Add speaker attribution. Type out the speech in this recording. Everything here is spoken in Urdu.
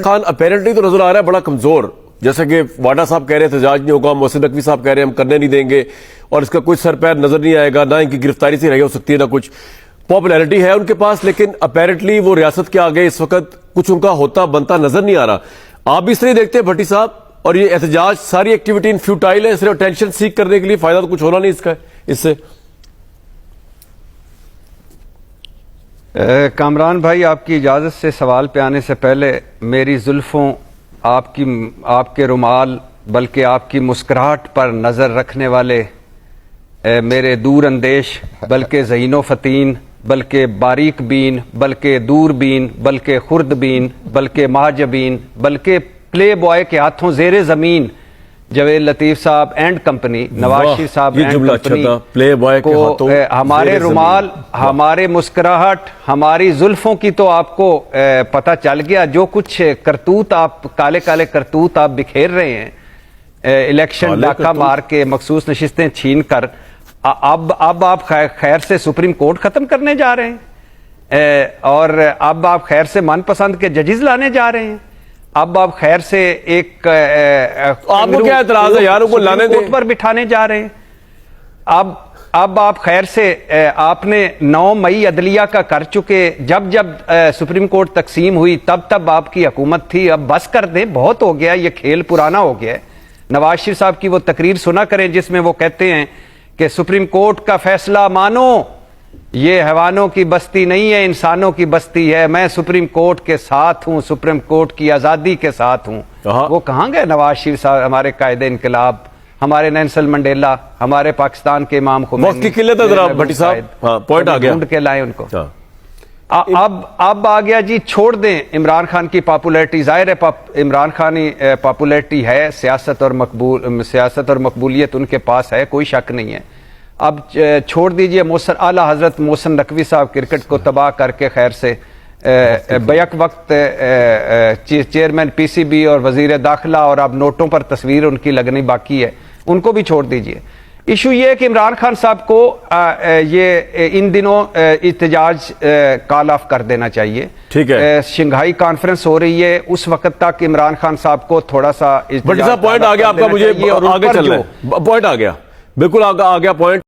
Speaker 1: خان اپیرنٹلی تو نظر آ رہا ہے بڑا کمزور، جیسا کہ واڈا صاحب کہہ رہے تھے احتجاج نہیں ہوگا، محسن نقوی صاحب کہہ رہے ہیں ہم کرنے نہیں دیں گے، اور اس کا کوئی سر پیر نظر نہیں آئے گا، نہ ان کی گرفتاری سے رہی ہو سکتی ہے، نہ کچھ پاپولیرٹی ہے ان کے پاس، لیکن اپیرنٹلی وہ ریاست کے آگے اس وقت کچھ ان کا ہوتا بنتا نظر نہیں آ رہا۔ آپ بھی اس طرح دیکھتے ہیں بھٹی صاحب؟ اور یہ احتجاج ساری ایکٹیویٹی ان فیوٹائل ہے، صرف ٹینشن سیک کرنے کے لیے، فائدہ تو کچھ ہونا نہیں اس سے؟
Speaker 2: کامران بھائی، آپ کی اجازت سے سوال پہ آنے سے پہلے میری زلفوں آپ کے رومال بلکہ آپ کی مسکراہٹ پر نظر رکھنے والے میرے دور اندیش بلکہ ذہین و فطین بلکہ باریک بین بلکہ دور بین بلکہ خرد بین بلکہ مہاجبین بلکہ پلے بوائے کے ہاتھوں زیر زمین جویل لطیف صاحب اینڈ کمپنی، نواز شریف صاحب اینڈ کمپنی کو ہمارے رومال، ہمارے مسکراہٹ، ہماری زلفوں کی تو آپ کو پتہ چل گیا، جو کچھ کرتوت آپ کالے کالے کرتوت آپ بکھیر رہے ہیں الیکشن ڈاکہ مار کے، مخصوص نشستیں چھین کر، اب آپ خیر سے سپریم کورٹ ختم کرنے جا رہے ہیں، اور اب آپ خیر سے من پسند کے ججز لانے جا رہے ہیں، اب آپ خیر سے ایک
Speaker 1: آپ کو کیا اعتراض ہے یار، ان کو لانے دیں،
Speaker 2: کورٹ پر بٹھانے جا رہے ہیں۔ اب آپ خیر سے آپ نے 9 مئی عدلیہ کا کر چکے، جب سپریم کورٹ تقسیم ہوئی تب آپ کی حکومت تھی، اب بس کر دیں، بہت ہو گیا، یہ کھیل پرانا ہو گیا ہے۔ نواز شریف صاحب کی وہ تقریر سنا کریں جس میں وہ کہتے ہیں کہ سپریم کورٹ کا فیصلہ مانو، یہ حیوانوں کی بستی نہیں ہے، انسانوں کی بستی ہے، میں سپریم کورٹ کے ساتھ ہوں، سپریم کورٹ کی آزادی کے ساتھ ہوں۔ وہ کہاں گئے نواز شریف صاحب، ہمارے قائد انقلاب، ہمارے نیلسن منڈیلا، ہمارے پاکستان کے امام خمینی؟
Speaker 1: وقت کی قلت ہے ذرا بھٹی صاحب، پوائنٹ آ گیا،
Speaker 2: ڈھونڈ کے لائیں ان کو۔ اب آ گیا جی، چھوڑ دیں عمران خان کی پاپولیرٹی، ظاہر ہے عمران خانی پاپولیرٹی ہے، سیاست اور مقبولیت ان کے پاس ہے، کوئی شک نہیں ہے۔ اب چھوڑ دیجئے اعلیٰ حضرت محسن نقوی صاحب کرکٹ کو تباہ کر کے خیر سے بیک وقت چیئرمین پی سی بی اور وزیر داخلہ، اور اب نوٹوں پر تصویر ان کی لگنی باقی ہے، ان کو بھی چھوڑ دیجئے۔ ایشو یہ ہے کہ عمران خان صاحب کو یہ ان دنوں احتجاج کال آف کر دینا چاہیے۔
Speaker 1: ٹھیک ہے،
Speaker 2: شنگھائی کانفرنس ہو رہی ہے، اس وقت تک عمران خان صاحب کو تھوڑا سا
Speaker 1: بھٹی صاحب پوائنٹ آ گیا آپ کا، مجھے آگے چلنا ہے، پوائنٹ آ گیا، بالکل آ گیا پوائنٹ۔